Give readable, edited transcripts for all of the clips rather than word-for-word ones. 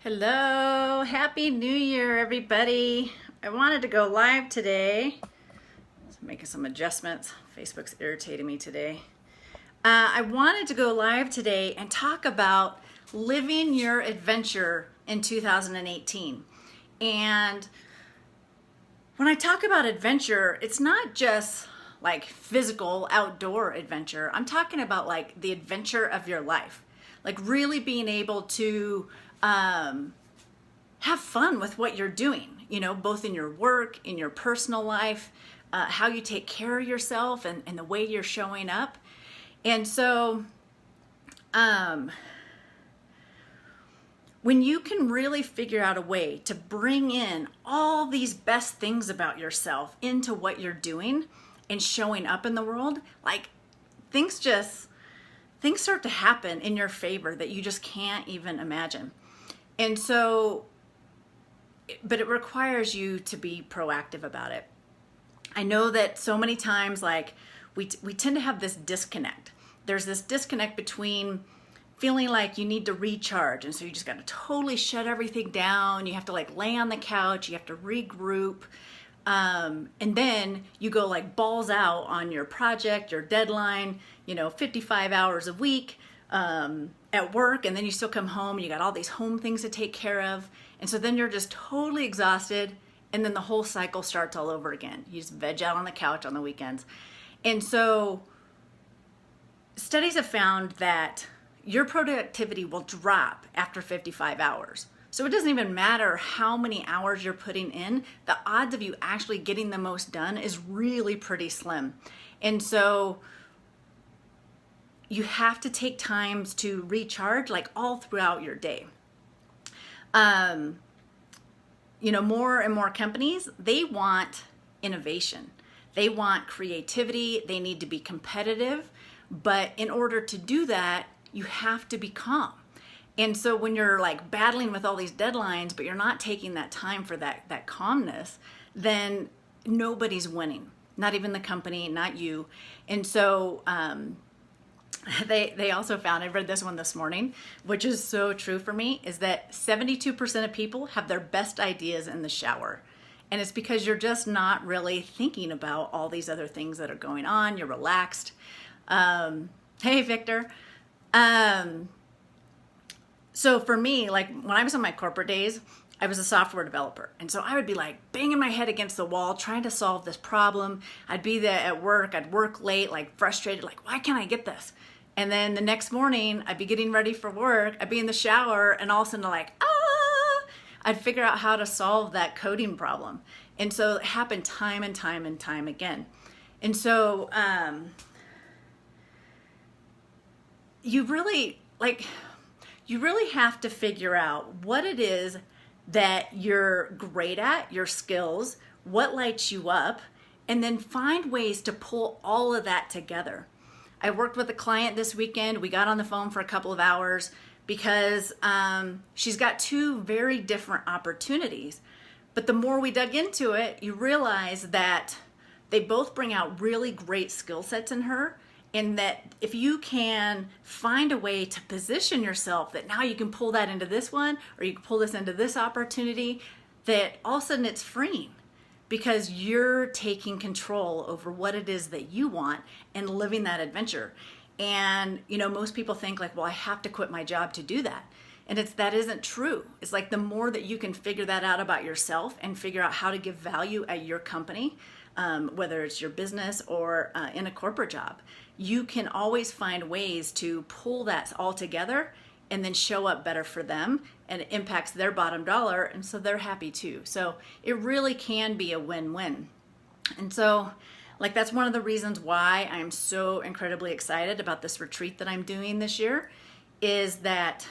Hello, Happy New Year, everybody. I wanted to go live today. Making some adjustments. Facebook's irritating me today. I wanted to go live today and talk about living your adventure in 2018. And when I talk about adventure, it's not just like physical outdoor adventure. I'm talking about like the adventure of your life, like really being able to have fun with what you're doing, both in your work, in your personal life, how you take care of yourself and the way you're showing up. And so when you can really figure out a way to bring in all these best things about yourself into what you're doing and showing up in the world, like things start to happen in your favor that you just can't even imagine. And so, but it requires you to be proactive about it. I know that so many times, like we tend to have this disconnect. There's this disconnect between feeling like you need to recharge. And so you just got to totally shut everything down. You have to like lay on the couch. You have to regroup. And then you go like balls out on your project, your deadline, 55 hours a week. At work, and then you still come home, you got all these home things to take care of, and so then you're just totally exhausted, and then the whole cycle starts all over again. You just veg out on the couch on the weekends. And so studies have found that your productivity will drop after 55 hours. So it doesn't even matter how many hours you're putting in, the odds of you actually getting the most done is really pretty slim. And so you have to take times to recharge, like all throughout your day. More and more companies, they want innovation. They want creativity. They need to be competitive. But in order to do that, you have to be calm. And so when you're like battling with all these deadlines, but you're not taking that time for that calmness, then nobody's winning. Not even the company, not you. And so, They also found, I read this one this morning, which is so true for me, is that 72% of people have their best ideas in the shower. And it's because you're just not really thinking about all these other things that are going on. You're relaxed. Hey, Victor. So for me, like when I was on my corporate days, I was a software developer. And so I would be like banging my head against the wall, trying to solve this problem. I'd be there at work. I'd work late, like frustrated, like, why can't I get this? And then the next morning I'd be getting ready for work. I'd be in the shower and all of a sudden like, I'd figure out how to solve that coding problem. And so it happened time and time and time again. And so, you really have to figure out what it is that you're great at, your skills, what lights you up, and then find ways to pull all of that together. I worked with a client this weekend. We got on the phone for a couple of hours because she's got two very different opportunities. But the more we dug into it, you realize that they both bring out really great skill sets in her, and that if you can find a way to position yourself that now you can pull that into this one, or you can pull this into this opportunity, that all of a sudden it's freeing because you're taking control over what it is that you want and living that adventure. And, most people think like, well, I have to quit my job to do that. And that isn't true. It's like the more that you can figure that out about yourself and figure out how to give value at your company, whether it's your business or in a corporate job, you can always find ways to pull that all together and then show up better for them, and it impacts their bottom dollar, and so they're happy too. So it really can be a win-win. And so like that's one of the reasons why I'm so incredibly excited about this retreat that I'm doing this year, is that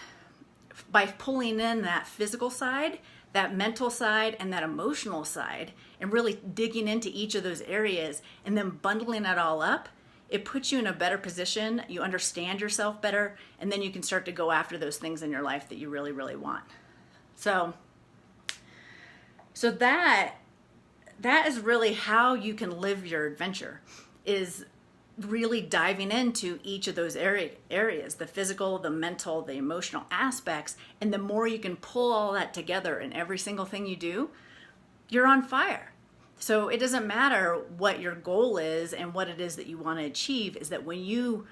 by pulling in that physical side, that mental side, and that emotional side, and really digging into each of those areas and then bundling it all up, it puts you in a better position. You understand yourself better, and then you can start to go after those things in your life that you really, really want. So that is really how you can live your adventure, is really diving into each of those areas, the physical, the mental, the emotional aspects. And the more you can pull all that together in every single thing you do, you're on fire. So it doesn't matter what your goal is and what it is that you want to achieve, is that when you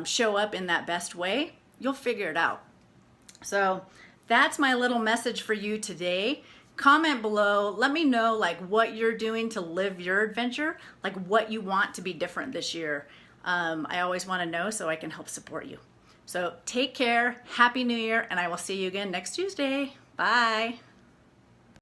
show up in that best way, you'll figure it out. So that's my little message for you today. Comment below, let me know like what you're doing to live your adventure, like what you want to be different this year. I always want to know so I can help support you. So take care, Happy New Year, and I will see you again next Tuesday. Bye.